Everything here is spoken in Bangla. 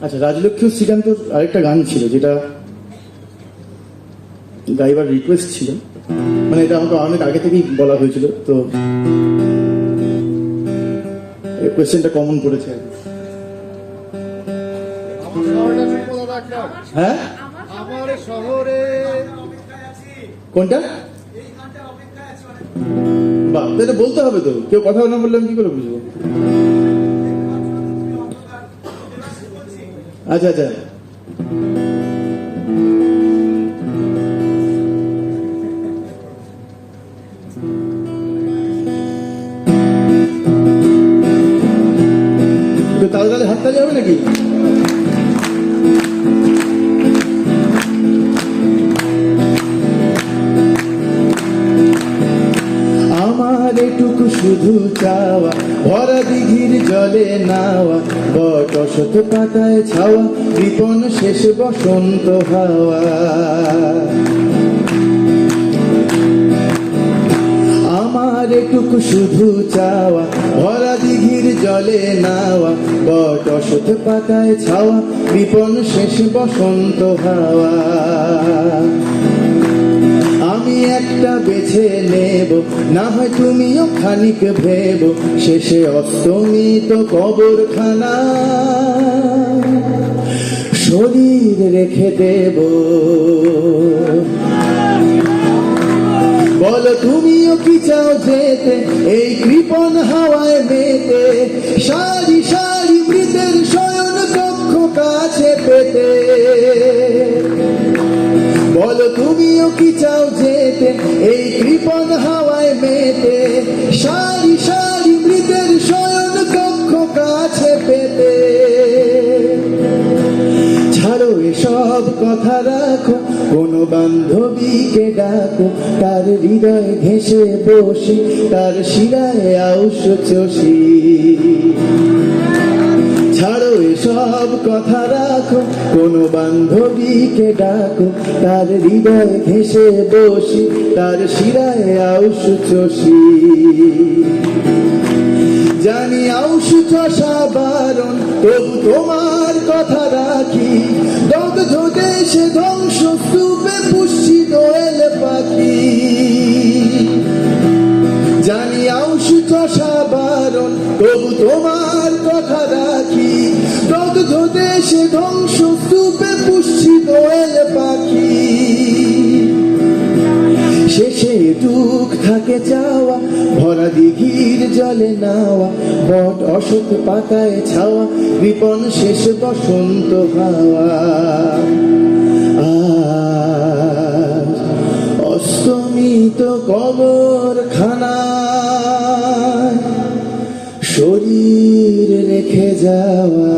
আচ্ছা, রাজলক্ষ্মী ও শ্রীকান্তর আরেকটা গান ছিল যেটা গাইবার রিকোয়েস্ট ছিল, মানে এটা আমাকে অনেক আগে থেকেই বলা হয়েছিল, তো এই কোয়েশ্চেনটা কমন করেছে আর কি। হ্যাঁ, আমার শহরে কোনটা? বাহ, এটা বলতে হবে তো, কেউ কথা না বললে আমি কি করে বুঝবো? আচ্ছা আচ্ছা, তাহলে তাহলে হাততালি হবে নাকি? আমার এটুকু শুধু চাওয়া, ভরা দিঘির জলে নাওয়া, বট অশত পাতায় ছাওয়া, কৃপণ শেষ বসন্ত হাওয়া। আমার এটুকু শুধু চাওয়া, ভরা দিঘির জলে নাওয়া, বট অশত পাতায় ছাওয়া, কৃপণ শেষ বসন্ত হাওয়া। আমি একটা বেছে নেব, না হয় তুমিও খানিক ভেব, শেষে অস্তমিত কবরখানা শরীর রেখে দেব। বলো তুমিও কি চাও যেতে এই কৃপণ হাওয়ায় মেতে, সারি সারি মৃতের শয়ন কক্ষ কাছে পেতে। বলো তুমিও কি চাও যেতে এই কৃপণ হাওয়ায় মেতে, সারি সারি মৃতের শয়ন কক্ষ কাছে পেতে। ছাড়ো এসব কথা রাখো, কোনো বান্ধবীকে ডাকো, তার হৃদয় ঘেঁষে বসি, তার শিরায় আউশ চষি। ছাড়ো এসব কথা রাখো, কোনো বান্ধবীকে ডাকো, তার হৃদয় ঘেঁষে বসি, তার শিরায় আউশ চষি। জানি আউশ চষা বারণ, তবু তোমার কথা রাখি, দগ্ধ দেশে ধ্বংস স্তূপে পুষি দোয়েল পাখি। জানি আউশ চষা বারণ, তবু তোমার কথা রাখি, দগ্ধ দেশে ধ্বংস স্তূপে পুষি দোয়েল পাখি। শেষে দুঃখ থাকে চাওয়া, ভরা দিঘির জলে নাওয়া, বট অশোক পাতায় ছাওয়া, কৃপণ শেষ বসন্ত হাওয়া। আজ অস্তমিত কবরখানায় শরীর রেখে যাওয়া।